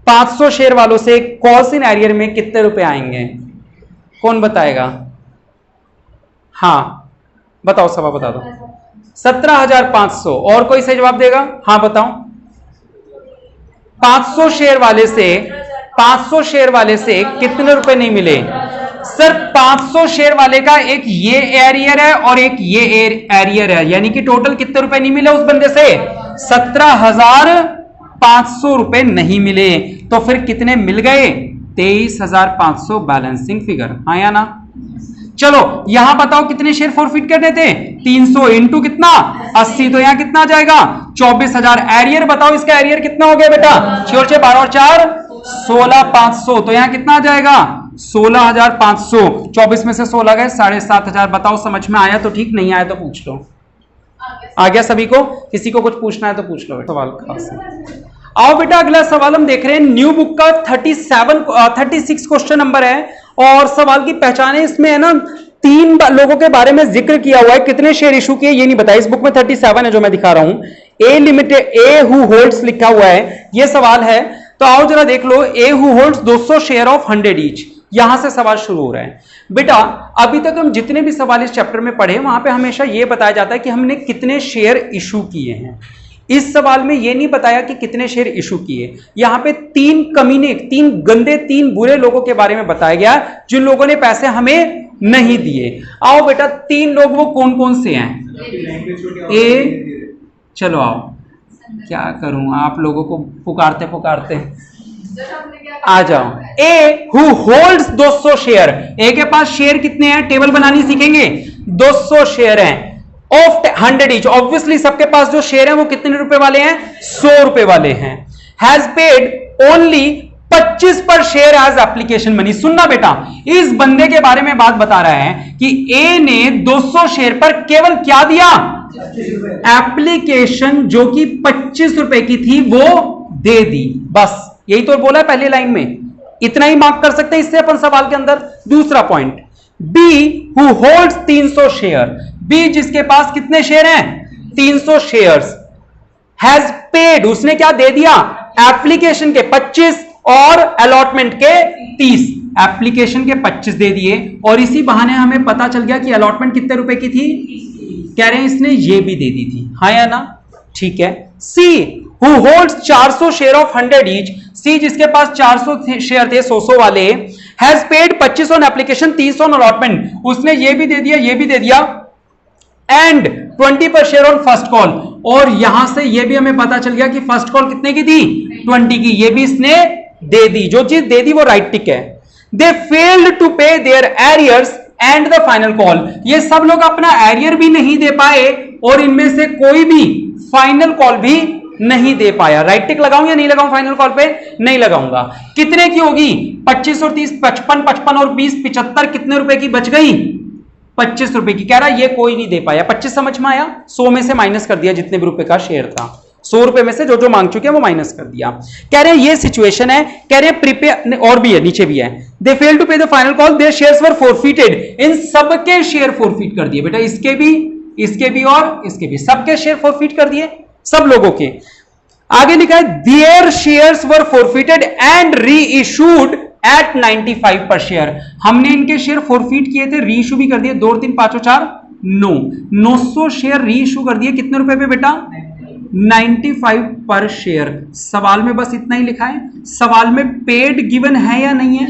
Speaker 1: 500 शेयर वालों से कॉल्स इन एरियर में कितने रुपए आएंगे, कौन बताएगा? हाँ बताओ, सभा बता दो। 17,500। और कोई सही जवाब देगा? हाँ बताओ। 500 शेयर वाले से कितने रुपए नहीं मिले सर? 500 शेयर वाले का एक ये एरियर है और एक ये एरियर है, यानी कि टोटल कितने रुपए नहीं मिले उस बंदे से? 17,500 रुपए नहीं मिले। तो फिर कितने मिल गए? 23,500 बैलेंसिंग फिगर। हाँ या ना? चलो यहां बताओ कितने शेयर फॉरफिट करने थे? 300 इंटू कितना 80, तो यहां कितना आ जाएगा? 24,000। एरियर बताओ, इसका एरियर कितना हो गया बेटा? 6 और 6 12 और 4 16,500, तो यहां कितना आ जाएगा? 16,500। 24 में से 16 गए, 7,500। बताओ समझ में आया तो ठीक, नहीं आया तो पूछ लो। आ गया सभी को? किसी को कुछ पूछना है तो पूछ लो सवाल खास। आओ बेटा अगला सवाल हम देख रहे हैं, न्यू बुक का 36 क्वेश्चन नंबर है और सवाल की पहचान है इसमें है ना, 3 लोगों के बारे में जिक्र किया हुआ है। कितने शेयर इशू किए ये नहीं बताया, इस बुक में 37 है जो मैं दिखा रहा हूं। ए लिमिटेड, ए हु होल्ड्स लिखा हुआ है, ये सवाल है। तो आओ जरा देख लो, A who holds 200 share of 100 each, यहां से सवाल शुरू हो रहा है। बेटा अभी तक हम जितने भी सवाल इस चैप्टर में पढ़े वहां पे हमेशा यह बताया जाता है कि हमने कितने शेयर इशू किए हैं। इस सवाल में यह नहीं बताया कि कितने शेयर इशू किए। यहां पे 3 कमीने, 3 गंदे, 3 बुरे लोगों के बारे में बताया गया जिन लोगों ने पैसे हमें नहीं दिए। आओ बेटा 3 लोग वो कौन कौन से हैं? ए, चलो आओ, क्या करूं आप लोगों को पुकारते पुकारते, आ जाओ। ए हु होल्ड्स 200 शेयर, ए के पास शेयर कितने हैं टेबल बनानी सीखेंगे। 200 शेयर हैं ऑफ 100 ईच, ऑब्वियसली सबके पास जो शेयर हैं वो कितने रुपए वाले हैं? 100 रुपए वाले हैं। हैज पेड ओनली 25 पर शेयर एज एप्लीकेशन मनी। सुनना बेटा, इस बंदे के बारे में बात बता रहा है कि ए ने 200 शेयर पर केवल क्या दिया? एप्लीकेशन, जो कि 25 रुपए की थी वो दे दी। बस यही तो बोला है पहली लाइन में, इतना ही मार्क कर सकते हैं इससे अपन सवाल के अंदर। दूसरा point, B who holds 300 share, B जिसके पास कितने शेयर हैं? 300 शेयर्स। हैज पेड, उसने क्या दे दिया? एप्लीकेशन के 25 और अलॉटमेंट के 30। एप्लीकेशन के 25 दे दिए और इसी बहाने हमें पता चल गया कि अलॉटमेंट कितने रुपए की थी? कह रहे हैं इसने ये भी दे दी थी। हाँ या ना? ठीक है। C who holds 400 share of 100 each, C जिसके पास 400 शेयर थे 100 वाले, has paid 25 on application, 30 on allotment, उसने ये भी दे दिया, ये भी दे दिया, एंड 20 पर शेयर ऑन फर्स्ट कॉल। और यहां से ये भी हमें पता चल गया कि फर्स्ट कॉल कितने की थी? 20 की, ये भी इसने दे दी। जो चीज दे दी वो राइट टिक है। They failed to pay their arrears and the final call, ये सब लोग अपना एरियर भी नहीं दे पाए और इनमें से कोई भी फाइनल कॉल भी नहीं दे पाया। राइट टिक लगाऊं या नहीं लगाऊं? फाइनल कॉल पे नहीं लगाऊंगा। कितने की होगी? 25 और 30 55, 55 और 20 75, कितने रुपए की बच गई? 25 रुपए की। कह रहा ये कोई नहीं दे पाया। 25 समझ में आया? 100 में से माइनस कर दिया जितने भी रुपए का शेयर था, 100 रुपए में से जो जो मांग चुके हैं वो माइनस कर दिया। कह रहे हैं ये सिचुएशन है। कह रहे हैं प्रिपेयर, और भी है नीचे भी है, they fail to pay the final call, their shares were forfeited, इन सबके शेयर फॉरफिट कर दिए बेटा, इसके भी और इसके भी, सबके शेयर फॉरफिट कर दिए सब लोगों के। आगे लिखा है there shares were forfeited and re issued at 95 पर शेयर, हमने इनके शेयर फॉरफिट किए थे, री इशू भी कर दिए। 2 और 3 5 और 4 900 शेयर री इशू कर दिए। कितने रुपए पे बेटा? 95 पर शेयर। सवाल में बस इतना ही लिखा है। सवाल में पेड गिवन है या नहीं है?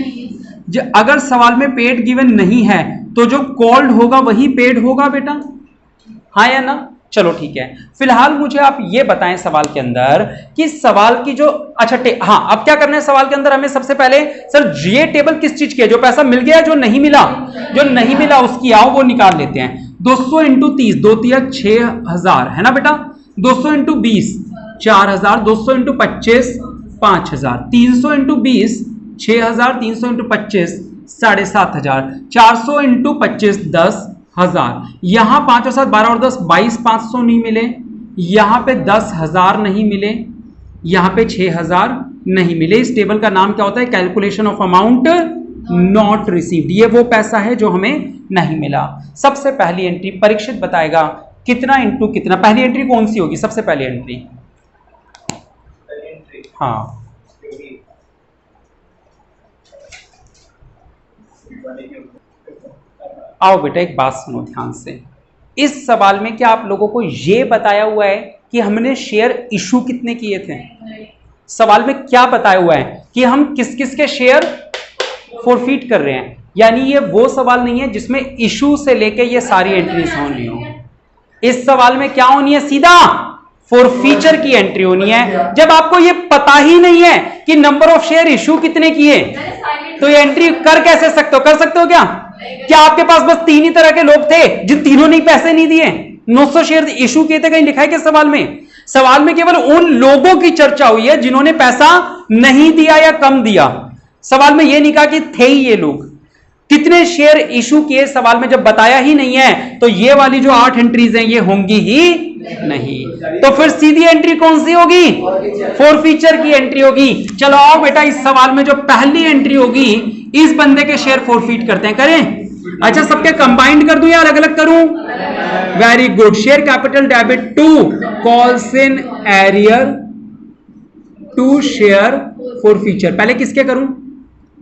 Speaker 1: अगर सवाल में पेड गिवन नहीं है तो जो कॉल्ड होगा वही पेड होगा बेटा। हाँ या ना? चलो ठीक है। फिलहाल मुझे आप ये बताएं सवाल के अंदर कि सवाल की जो हाँ, अब क्या करना है सवाल के अंदर हमें? सबसे पहले सर ये टेबल किस चीज की है? जो पैसा मिल गया, जो नहीं मिला उसकी आओ वो निकाल लेते हैं। 200 इंटू 30, 2 तिया 6,000 है ना बेटा। 200 into 20 4,000, 200 into 25 5,000, 300 into 20 6,000, 300 into 25 7,500, 400 into 25 10,000। यहां 5 और 7 12 और 10 22,500 नहीं मिले, यहां पे 10,000 नहीं मिले, यहां पे 6,000 नहीं मिले। इस टेबल का नाम क्या होता है? Calculation of amount not received. ये वो पैसा है जो हमें नहीं मिला। सबसे पहली एंट्री परीक्षित बताएगा कितना इंटू कितना। पहली एंट्री कौन सी होगी? सबसे पहली एंट्री, हाँ आओ बेटा एक बात सुनो ध्यान से। इस सवाल में क्या आप लोगों को यह बताया हुआ है कि हमने शेयर इशू कितने किए थे? सवाल में क्या बताया हुआ है कि हम किस किस के शेयर फॉरफीट कर रहे हैं? यानी ये वो सवाल नहीं है जिसमें इशू से लेके ये सारी एंट्रीज होनी हो। इस सवाल में क्या होनी है? सीधा फॉरफीचर की एंट्री होनी है। जब आपको ये पता ही नहीं है कि नंबर ऑफ शेयर इशू कितने किए, तो ये एंट्री कर कैसे सकते हो? कर सकते हो क्या? क्या आपके पास बस तीन ही तरह के लोग थे जिन तीनों ने पैसे नहीं दिए? 900 शेयर इशू किए थे, कहीं लिखा है क्या सवाल में? सवाल में केवल उन लोगों की चर्चा हुई है जिन्होंने पैसा नहीं दिया या कम दिया। सवाल में यह नहीं कहा कि थे ही ये लोग। कितने शेयर इशू किए सवाल में जब बताया ही नहीं है, तो ये वाली जो 8 एंट्रीज हैं ये होंगी ही नहीं। तो फिर सीधी एंट्री कौन सी होगी? फॉरफीचर की एंट्री होगी। चलो आओ बेटा, इस सवाल में जो पहली एंट्री होगी, इस बंदे के शेयर फॉरफीट करते हैं। करें? अच्छा सबके कंबाइंड कर दूं या अलग अलग करूं? Very good. Share capital debit to calls in arrear to share forfeiture. पहले किसके करूं?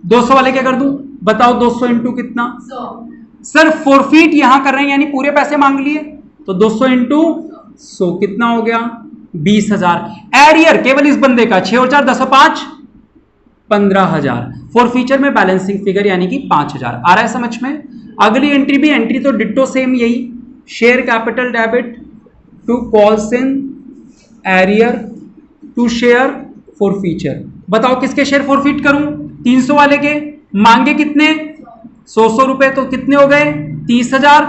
Speaker 1: 200 वाले क्या कर दूं? बताओ 200 इंटू कितना? 100। सर फॉरफीट यहां कर रहे हैं यानी पूरे पैसे मांग लिए, तो 200 इंटू 100 कितना हो गया? 20,000। एरियर केवल इस बंदे का 6 और 4 10 और 5 15,000। फॉरफीचर में बैलेंसिंग फिगर यानी कि 5,000। आ रहा है समझ में? अगली एंट्री भी, एंट्री तो डिट्टो सेम यही, share capital debit to calls in arrear to share forfeiture. बताओ किसके शेयर फॉरफीट करूं? 300 वाले के। मांगे कितने? 100 रुपए, तो कितने हो गए? 30,000।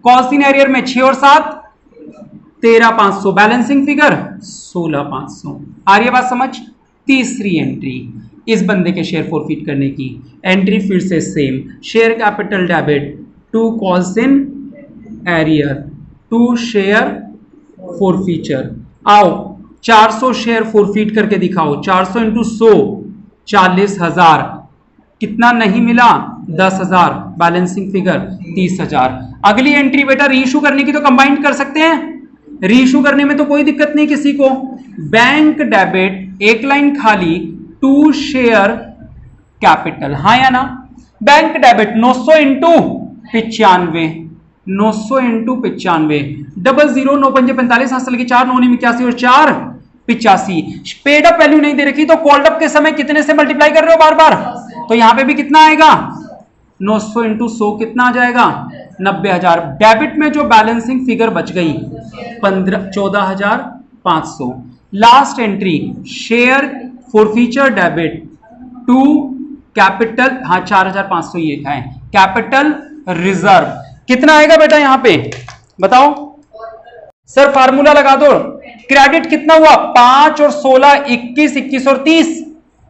Speaker 1: कॉल्स इन एरियर में 6 और 7 13,500। Balancing figure 16,500। आ रही है बात समझ? तीसरी एंट्री इस बंदे के शेयर फॉरफीट करने की। एंट्री फिर से same, share capital debit to calls in arrear to share forfeiture. आओ 400 शेयर फॉरफीट करके दिखाओ। 400 इंटू 100 40,000। कितना नहीं मिला? 10,000। Balancing figure 30,000। अगली एंट्री बेटा रीइशू करने की तो कंबाइंड कर सकते हैं। रीइशू करने में तो कोई दिक्कत नहीं किसी को। बैंक डेबिट, एक लाइन खाली, टू शेयर कैपिटल, हाँ या ना? बैंक डेबिट 900 इंटू 95, 900 इंटू 95, 00 9 5 45 हासिल की 4 9 81 और 4 85। पेड अप वैल्यू नहीं दे रखी तो कॉल्ड अप के समय कितने से मल्टीप्लाई कर रहे हो बार बार? तो यहां पे भी कितना आएगा? 900 इंटू 100 कितना आ जाएगा? 90,000। डेबिट में जो बैलेंसिंग फिगर बच गई 14,500। Last entry share forfeiture debit to capital, हाँ 4,500 ये है कैपिटल रिजर्व। कितना आएगा बेटा यहां पे बताओ? सर फार्मूला लगा दो। क्रेडिट कितना हुआ? 5 और 16 21, 21 और 30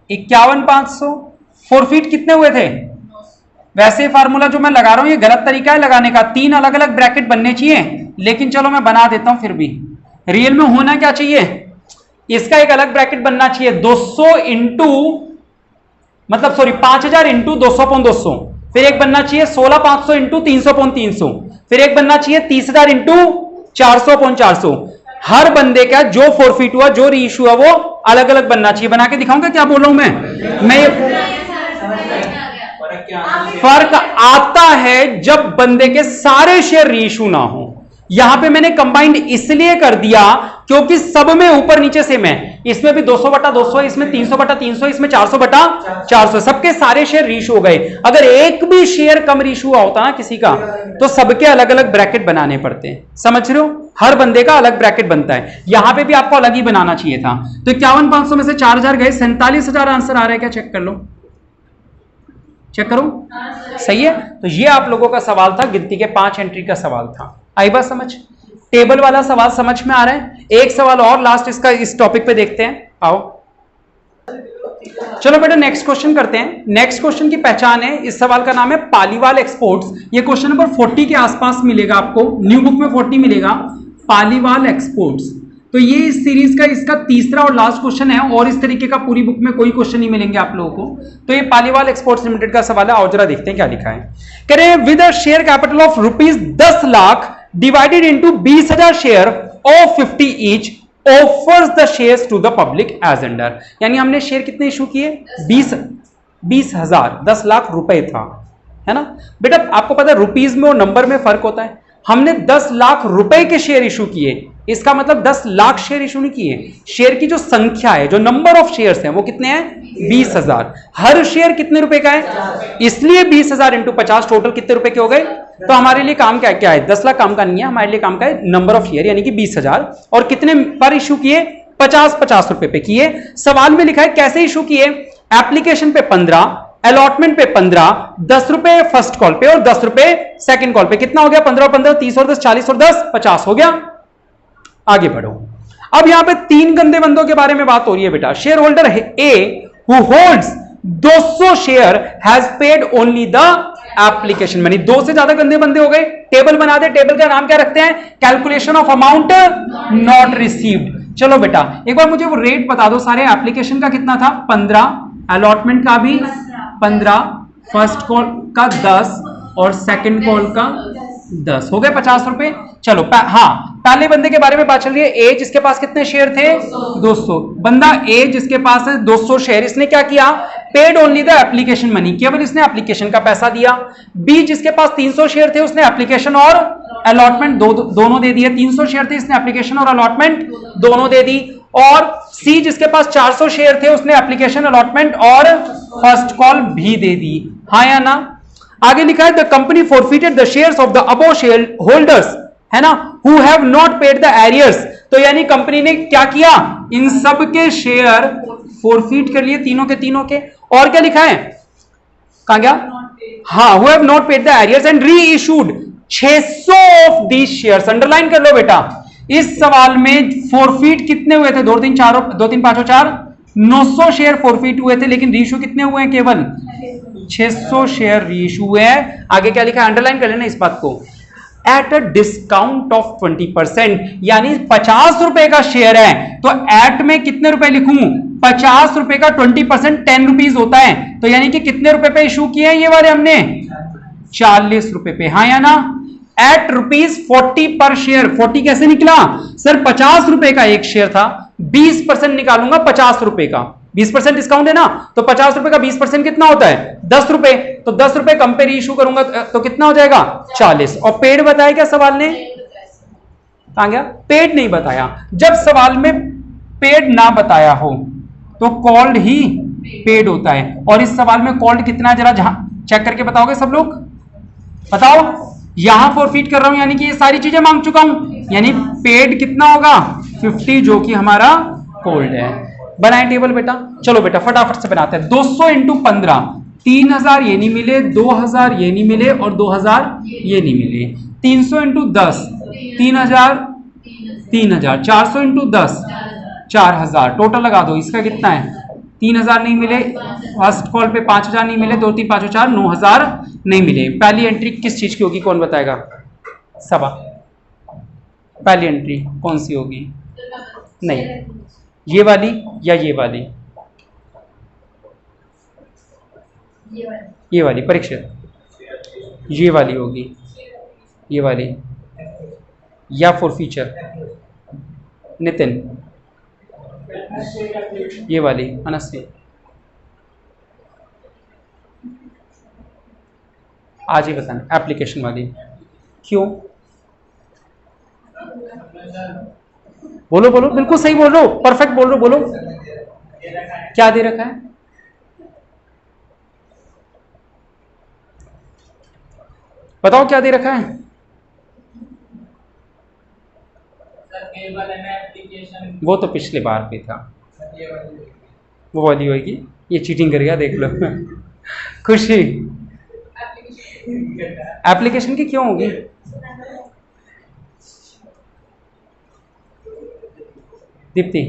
Speaker 1: 51,500। फॉरफीट कितने हुए थे? वैसे फार्मूला जो मैं लगा रहा हूं ये गलत तरीका है लगाने का। 3 अलग अलग ब्रैकेट बनने चाहिए, लेकिन चलो मैं बना देता हूं। फिर भी रियल में होना क्या चाहिए? इसका एक अलग ब्रैकेट बनना चाहिए। 200 इंटू मतलब सॉरी 5,000 इंटू 200/200। फिर एक बनना चाहिए 16,500 इंटू 300/300। फिर एक बनना चाहिए 30,000 इंटू 400/400। हर बंदे का जो फॉरफीट हुआ, जो रीइशू हुआ, वो अलग अलग बनना चाहिए। बना के दिखाऊंगा क्या बोल रहा हूं मैं फर्क आता है जब बंदे के सारे शेयर रीइशू ना हो। यहां पे मैंने कंबाइंड इसलिए कर दिया क्योंकि सब में ऊपर नीचे सेम है। इसमें भी 200/200, इसमें 300/300, इसमें 400/400। सबके सारे शेयर रीइशू हो गए। अगर एक भी शेयर कम रीइशू हुआ होता ना किसी का, तो सबके अलग अलग ब्रैकेट बनाने पड़ते हैं। समझ रहे हो? हर बंदे का अलग ब्रैकेट बनता है। यहां पे भी आपको अलग ही बनाना चाहिए था। तो 51,500 में से 4,000 गए, 47,000 आंसर आ रहा है क्या? चेक कर लो, चेक करो। सही है। तो ये आप लोगों का सवाल था, गिनती के 5 एंट्री का सवाल था। आई बात समझ? टेबल वाला सवाल समझ में आ रहा है? एक सवाल और लास्ट इसका इस टॉपिक पे देखते हैं। आओ चलो बेटा नेक्स्ट क्वेश्चन करते हैं। नेक्स्ट क्वेश्चन की पहचान है, इस सवाल का नाम है पालीवाल एक्सपोर्ट्स। ये क्वेश्चन नंबर 40 के आसपास मिलेगा आपको, न्यू बुक में 40 मिलेगा। पालीवाल एक्सपोर्ट्स। तो ये इस सीरीज का इसका तीसरा और लास्ट क्वेश्चन है, और इस तरीके का पूरी बुक में कोई क्वेश्चन नहीं मिलेंगे आप लोगों को। तो ये पालीवाल एक्सपोर्ट्स लिमिटेड का सवाल है। आओ जरा देखते हैं क्या लिखा है। कह रहे हैं with a share capital of ₹10 lakh divided into 20,000 share of 50 each offers the shares to the public as under. यानी हमने शेयर कितने इशू किए? 20,000, 10 लाख रुपए था, है ना बेटा। आपको पता है रुपीज में और नंबर में फर्क होता है। हमने 10 लाख रुपए के शेयर इशू किए, इसका मतलब 10 लाख शेयर इशू नहीं किए। शेयर की जो संख्या है, जो नंबर ऑफ शेयर्स हैं, वो कितने हैं? 20,000। हर शेयर कितने रुपए का है? इसलिए 20,000 इंटू 50 टोटल कितने रुपए के हो गए? तो हमारे लिए काम क्या है? 10 लाख काम का नहीं है, हमारे लिए काम का है नंबर ऑफ शेयर, यानी कि 20,000। और कितने पर इशू किए? 50 रुपए पे किए। सवाल में लिखा है कैसे इशू किए? एप्लीकेशन पे 15, अलॉटमेंट पे 15, 10 रुपए फर्स्ट कॉल पे और 10 रुपए सेकंड कॉल पे। कितना हो गया? 15 और 15 30 और 10 40 और 10 50 हो गया। आगे बढ़ो। अब यहां पे 3 गंदे बंदों के बारे में बात हो रही है बेटा। Share holder A who holds 200 share has paid only the application money. 2 से ज्यादा गंदे बंदे हो गए। टेबल बना दे। टेबल का नाम क्या रखते हैं? Calculation of amount not received. चलो बेटा एक बार मुझे वो रेट बता दो सारे। एप्लीकेशन का कितना था? 15, अलॉटमेंट का भी 15, फर्स्ट कॉल का 10 और सेकंड कॉल का 10, हो गए 50 रुपए। चलो हाँ, पहले बंदे के बारे में बात चल रही है। ए जिसके पास कितने शेयर थे? 200। बंदा ए जिसके पास है 200 शेयर, इसने क्या किया? Paid only the application money, केवल इसने एप्लीकेशन का पैसा दिया। बी जिसके पास 300 शेयर थे, उसने एप्लीकेशन और अलॉटमेंट दोनों दे दिए। 300 शेयर थे, इसने एप्लीकेशन और अलॉटमेंट दोनों दे दी। और सी जिसके पास 400 शेयर थे, उसने एप्लीकेशन अलॉटमेंट और फर्स्ट कॉल भी दे दी। हाँ या ना? आगे लिखा है the company forfeited the shares of the above share holders, है ना, who have not paid the arrears. तो यानी कंपनी ने क्या किया? इन सब के शेयर फॉरफिट कर लिए, तीनों के तीनों के। और क्या लिखा है? कहां गया? हाँ, who have not paid the arrears and reissued 600 of these shares. Underline कर लो बेटा। इस सवाल में फॉरफिट कितने हुए थे? 2 3 5 और 4 900 शेयर फॉरफिट हुए थे, लेकिन रीइशू कितने हुए हैं? केवल 600 शेयर रीइशू हुए हैं। आगे क्या लिखा है? अंडरलाइन कर लेना इस बात को। एट अ डिस्काउंट ऑफ 20%, यानी 50 रुपए का शेयर है तो एट में कितने रुपए लिखूं? 50 रुपए का 20% 10 रुपीज होता है। तो यानी कि कितने रुपए पे इशू किए हैं ये वाले हमने? 40 रुपए पे। हाँ या ना? एट ₹40 पर शेयर। 40 कैसे निकला सर? 50 रुपए का एक शेयर था, 20% निकालूंगा 50 रुपए का, 20% डिस्काउंट है ना, तो 50 रुपए का 20% कितना होता है? 10 रुपए। तो 10 रुपए कम पे इशू करूंगा तो कितना हो जाएगा? 40। और पेड बताया क्या सवाल ने? कहां गया? पेड नहीं बताया। जब सवाल में पेड ना बताया हो तो कॉल्ड ही पेड होता है। और इस सवाल में कॉल्ड कितना, जरा चेक करके बताओगे सब लोग? बताओ। यहां फॉरफिट कर रहा हूं, यानी कि ये सारी चीजें मांग चुका हूं, यानी पेड कितना होगा? 50, जो कि हमारा कॉल्ड है। बनाए टेबल बेटा। चलो बेटा फटाफट से बनाते हैं। 200 इंटू 15, 3000 ये नहीं मिले, 2000 ये नहीं मिले और 2000 ये नहीं मिले। 300 इंटू 10 3000, 3000, 400 इंटू 10 4000। टोटल लगा दो, इसका कितना है? 3000 नहीं मिले, फर्स्ट कॉल पे 5000 नहीं मिले, 2 3 5 4 9000 नहीं मिले। पहली एंट्री किस चीज की होगी? कौन बताएगा? सबा। पहली एंट्री कौन सी होगी? नहीं, ये वाली या ये वाली? ये वाली परीक्षित, ये वाली होगी, ये वाली या फॉर फ्यूचर नितिन? ये वाली अनस्वी। आज ही बताना एप्लीकेशन वाली। क्यों? बोलो बोलो, बिल्कुल सही बोल रहे हो, परफेक्ट बोल रहे हो, बोलो। क्या दे रखा है? बताओ क्या दे रखा है? वो तो पिछले बार पे था, वो वाली होगी। ये चीटिंग कर गया, देख लो। खुशी एप्लीकेशन की क्यों होगी? दीप्ति,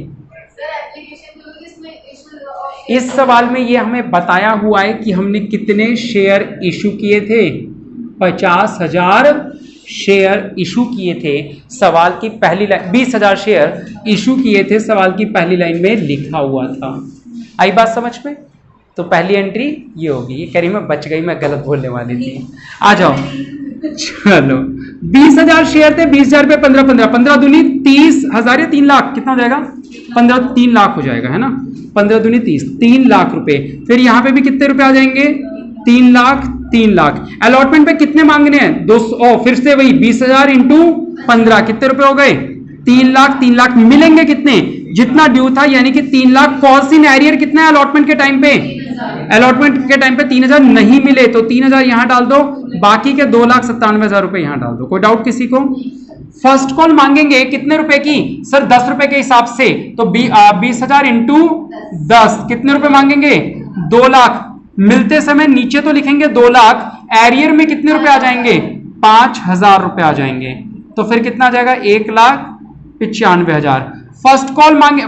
Speaker 1: इस सवाल में ये हमें बताया हुआ है कि हमने कितने शेयर इशू किए थे? 50,000 शेयर इशू किए थे सवाल की पहली लाइन, 20,000 शेयर इशू किए थे सवाल की पहली लाइन में लिखा हुआ था। आई बात समझ में? तो पहली एंट्री ये होगी। ये कह रही मैं बच गई, मैं गलत बोलने वाली थी। आ जाओ, चलो 20,000 शेयर थे, 20,000 रुपये 15 दूनी 30,000 या 3 लाख, कितना हो जाएगा? 3 लाख हो जाएगा, है ना? 15 दूनी 30, 3 लाख रुपए। फिर यहां पे भी कितने रुपए आ जाएंगे? 3 लाख, 3 लाख। अलॉटमेंट पे कितने मांगने हैं? 200। फिर से वही 20,000 इंटू 15, कितने रुपए हो गए? 3 लाख। 3 लाख मिलेंगे कितने? जितना ड्यू था, यानी कि 3 लाख। कॉल्स इन एरियर कितना है अलॉटमेंट के टाइम पे? अलॉटमेंट के टाइम पे 3,000 नहीं मिले तो 3,000 यहां डाल दो, बाकी के 2,97,000 रुपए यहां डाल दो। कोई डाउट किसी को? फर्स्ट कॉल मांगेंगे कितने रुपए की? सर 10 रुपए के हिसाब से, तो 20,000 इंटू 10 कितने रुपए मांगेंगे? 2 लाख। मिलते समय नीचे तो लिखेंगे 2 लाख, एरियर में कितने रुपए आ जाएंगे? 5,000 रुपए आ जाएंगे। तो फिर कितना आ जाएगा? 1,95,000। फर्स्ट कॉल मांगे,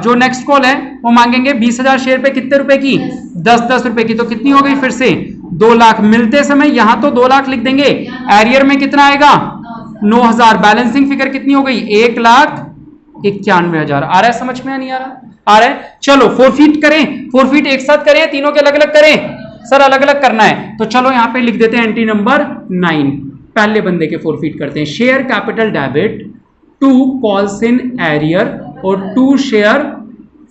Speaker 1: जो नेक्स्ट कॉल है वो मांगेंगे 20,000 शेयर पे कितने रुपए की? 10 रुपए की। तो कितनी हो गई फिर से? 2 लाख। मिलते समय यहां तो 2 लाख लिख देंगे, एरियर में कितना आएगा? 9,000। बैलेंसिंग फिगर कितनी हो गई? 1,91,000। आ रहा है समझ में? नहीं आ रहा? आ रहा है। चलो फोरफीट करें, फोरफीट एक साथ करें, तीनों के अलग अलग करें? सर अलग अलग करना है, तो चलो यहां पे लिख देते हैं एंट्री नंबर 9। पहले बंदे के फोरफीट करते हैं। Share capital debit 2 calls in arrear और 2 शेयर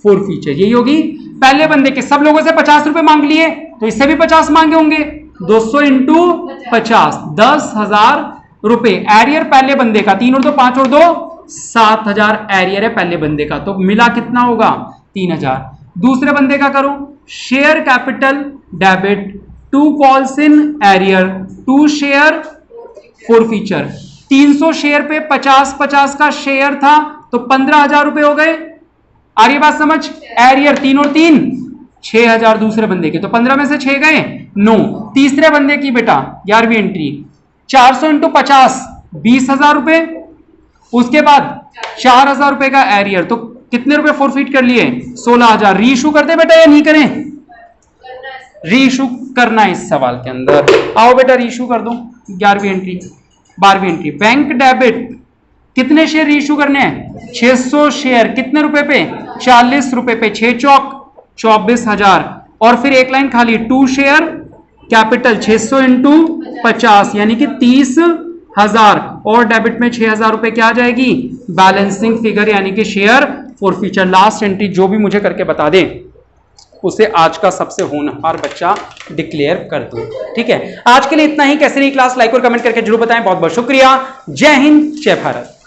Speaker 1: फोरफीचर, यही होगी। पहले बंदे के सब लोगों से 50 रुपए मांग लिए, तो इससे भी 50 मांगे होंगे। 200 इंटू 50, 10,000 रुपए। एरियर पहले बंदे का 3 और 2 5 और 2 7,000 एरियर है पहले बंदे का, तो मिला कितना होगा? 3,000। दूसरे बंदे का करो। Share capital debit 2 calls in arrear 2 share forfeiture. 300 share पे 50 का शेयर था, तो 15,000 रुपए हो गए। आ रही बात समझ? एरियर 3 और 3 6,000 दूसरे बंदे के, तो 15 में से 6 गए 9। तीसरे बंदे की बेटा 11वीं एंट्री 400 इंटू 50 20,000 रुपए। उसके बाद 4,000 रुपए का एरियर, तो कितने रुपए फोरफीट कर लिए? 16,000। रीइशू कर दे बेटा या नहीं करें? रीइशू करना है इस सवाल के अंदर। आओ बेटा रीइशू कर दो। 11वीं एंट्री 12वीं एंट्री बैंक डेबिट कितने शेयर रीइशू करने हैं? 600 शेयर। कितने रुपए पे? 40 रुपए पे। 6 चौक 24,000। और फिर एक लाइन खाली 2 शेयर कैपिटल 600 इंटू 50 यानी कि 30,000। और डेबिट में 6,000 रुपए क्या आ जाएगी? बैलेंसिंग फिगर यानी कि शेयर फोरफीचर। लास्ट एंट्री जो भी मुझे करके बता दे उसे आज का सबसे होनहार बच्चा डिक्लेयर कर दो। ठीक है, आज के लिए इतना ही। कैसे रही क्लास? लाइक और कमेंट करके जरूर बताएं। बहुत बहुत शुक्रिया। जय हिंद, जय भारत।